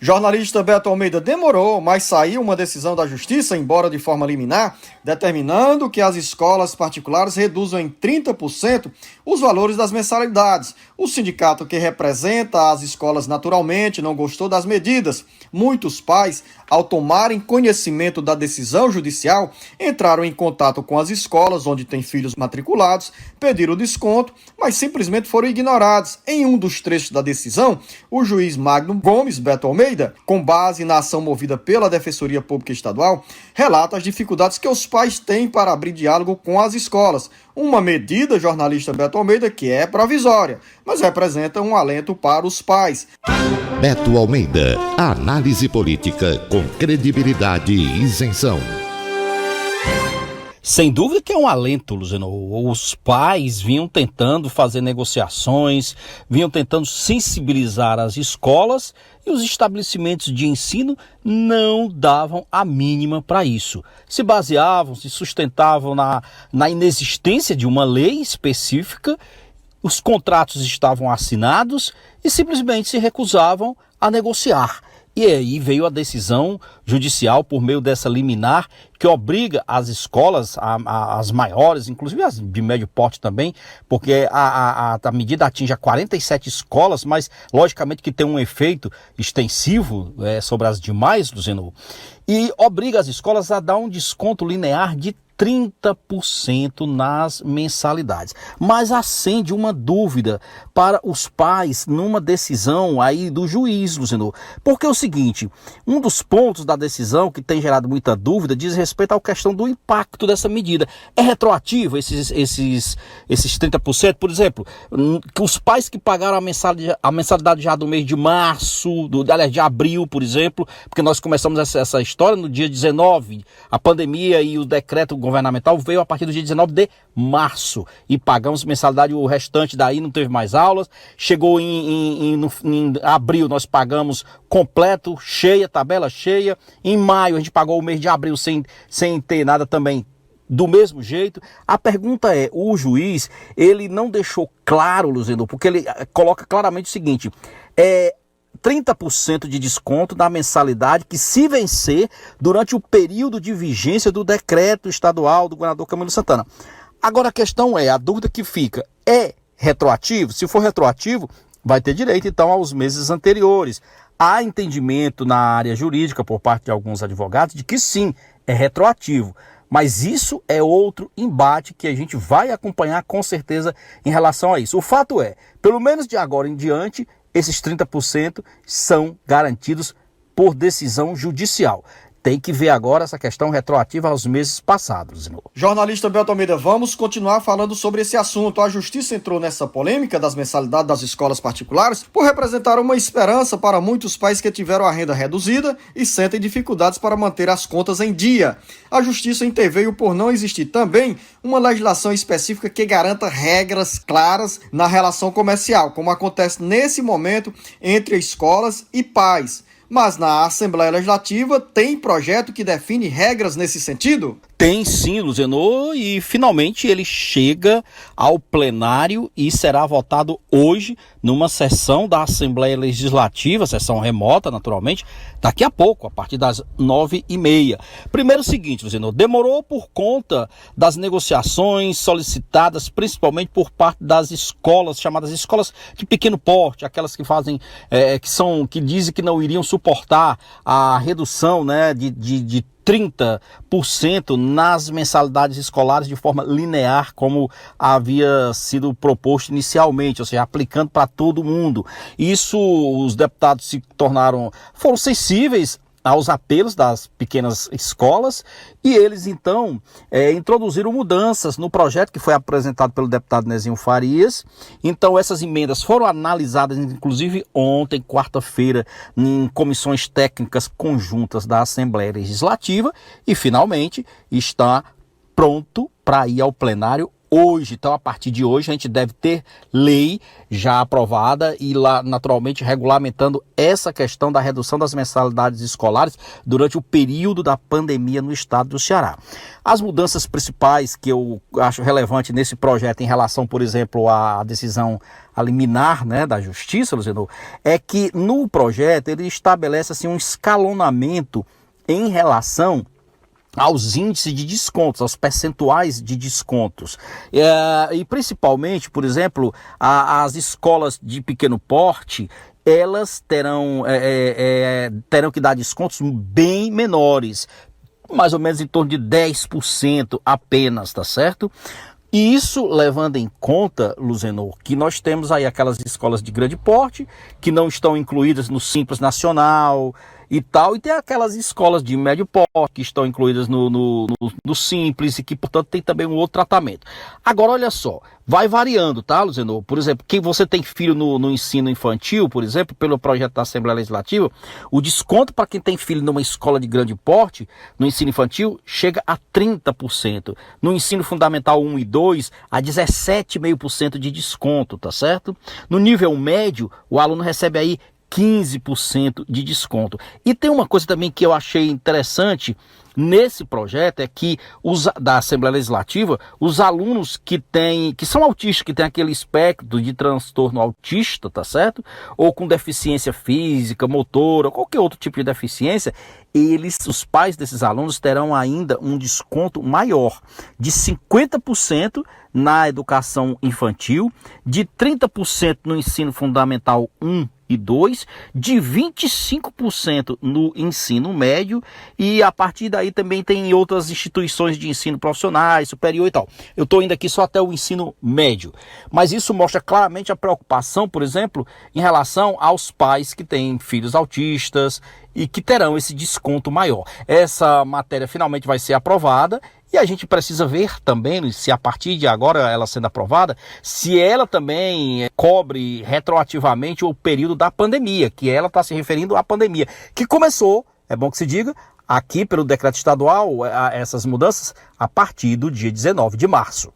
Jornalista Beto Almeida, demorou, mas saiu uma decisão da Justiça, embora de forma liminar, determinando que as escolas particulares reduzam em 30% os valores das mensalidades. O sindicato que representa as escolas naturalmente não gostou das medidas. Muitos pais, ao tomarem conhecimento da decisão judicial, entraram em contato com as escolas onde têm filhos matriculados, pediram desconto, mas simplesmente foram ignorados. Em um dos trechos da decisão, o juiz Magno Gomes Beto Almeida, com base na ação movida pela Defensoria Pública Estadual, relata as dificuldades que os pais têm para abrir diálogo com as escolas. Uma medida, jornalista Beto Almeida, que é provisória, mas representa um alento para os pais. Beto Almeida, análise política com credibilidade e isenção. Sem dúvida que é um alento, Luciano. Os pais vinham tentando fazer negociações, vinham tentando sensibilizar as escolas e os estabelecimentos de ensino não davam a mínima para isso. Se baseavam, se sustentavam na inexistência de uma lei específica, os contratos estavam assinados e simplesmente se recusavam a negociar. E aí veio a decisão judicial por meio dessa liminar que obriga as escolas, as maiores, inclusive as de médio porte também, porque a medida atinge a 47 escolas, mas logicamente que tem um efeito extensivo sobre as demais, Luciano, e obriga as escolas a dar um desconto linear de 30% nas mensalidades. Mas acende uma dúvida para os pais numa decisão aí do juiz, Luciano. Porque é o seguinte, um dos pontos da decisão que tem gerado muita dúvida diz respeito à questão do impacto dessa medida. É retroativo esses 30%? Por exemplo, que os pais que pagaram a mensalidade já do mês de março, de abril, por exemplo, porque nós começamos essa história no dia 19, a pandemia e o decreto governamental veio a partir do dia 19 de março e pagamos mensalidade, o restante daí não teve mais aulas, chegou em abril nós pagamos completo, cheia, tabela cheia, em maio a gente pagou o mês de abril sem ter nada também do mesmo jeito. A pergunta é, o juiz, ele não deixou claro, Luciano, porque ele coloca claramente o seguinte, 30% de desconto na mensalidade que se vencer durante o período de vigência do decreto estadual do governador Camilo Santana. Agora a questão é, a dúvida que fica, é retroativo? Se for retroativo, vai ter direito então aos meses anteriores. Há entendimento na área jurídica por parte de alguns advogados de que sim, é retroativo. Mas isso é outro embate que a gente vai acompanhar com certeza em relação a isso. O fato é, pelo menos de agora em diante, esses 30% são garantidos por decisão judicial. Tem que ver agora essa questão retroativa aos meses passados. Jornalista Beto Almeida, vamos continuar falando sobre esse assunto. A Justiça entrou nessa polêmica das mensalidades das escolas particulares por representar uma esperança para muitos pais que tiveram a renda reduzida e sentem dificuldades para manter as contas em dia. A Justiça interveio por não existir também uma legislação específica que garanta regras claras na relação comercial, como acontece nesse momento entre escolas e pais. Mas na Assembleia Legislativa tem projeto que define regras nesse sentido? Tem sim, Luciano, e finalmente ele chega ao plenário e será votado hoje numa sessão da Assembleia Legislativa, sessão remota naturalmente, daqui a pouco, a partir das 9h30. Primeiro o seguinte, Luciano, demorou por conta das negociações solicitadas principalmente por parte das escolas, chamadas escolas de pequeno porte, aquelas que fazem, que dizem que não iriam suportar a redução, né, de 30% nas mensalidades escolares de forma linear, como havia sido proposto inicialmente, ou seja, aplicando para todo mundo. Isso, os deputados foram sensíveis aos apelos das pequenas escolas e eles então introduziram mudanças no projeto que foi apresentado pelo deputado Nezinho Farias. Então essas emendas foram analisadas inclusive ontem, quarta-feira, em comissões técnicas conjuntas da Assembleia Legislativa e finalmente está pronto para ir ao plenário hoje. Então, a partir de hoje, a gente deve ter lei já aprovada e lá, naturalmente, regulamentando essa questão da redução das mensalidades escolares durante o período da pandemia no estado do Ceará. As mudanças principais que eu acho relevante nesse projeto em relação, por exemplo, à decisão liminar, né, da Justiça, Luciano, é que no projeto ele estabelece assim, um escalonamento em relação aos índices de descontos, aos percentuais de descontos. E principalmente, por exemplo, as escolas de pequeno porte, elas terão que dar descontos bem menores, mais ou menos em torno de 10% apenas, tá certo? E isso levando em conta, Luzenor, que nós temos aí aquelas escolas de grande porte, que não estão incluídas no Simples Nacional e tal, e tem aquelas escolas de médio porte, que estão incluídas no Simples, e que, portanto, tem também um outro tratamento. Agora, olha só, vai variando, tá, Luzenor? Por exemplo, quem você tem filho no ensino infantil, por exemplo, pelo projeto da Assembleia Legislativa, o desconto para quem tem filho numa escola de grande porte, no ensino infantil, chega a 30%. No ensino fundamental 1 e 2, a 17,5% de desconto, tá certo? No nível médio, o aluno recebe aí 15% de desconto. E tem uma coisa também que eu achei interessante nesse projeto, é que da Assembleia Legislativa, os alunos que são autistas, que têm aquele espectro de transtorno autista, tá certo? Ou com deficiência física, motora, qualquer outro tipo de deficiência, os pais desses alunos terão ainda um desconto maior, de 50% na educação infantil, de 30% no ensino fundamental 1 e 2, de 25% no ensino médio, e a partir daí também tem outras instituições de ensino profissionais, superior e tal. Eu estou indo aqui só até o ensino médio, mas isso mostra claramente a preocupação, por exemplo, em relação aos pais que têm filhos autistas e que terão esse desconto maior. Essa matéria finalmente vai ser aprovada, e a gente precisa ver também, se a partir de agora ela sendo aprovada, se ela também cobre retroativamente o período da pandemia, que ela está se referindo à pandemia, que começou, é bom que se diga, aqui pelo decreto estadual, essas mudanças a partir do dia 19 de março.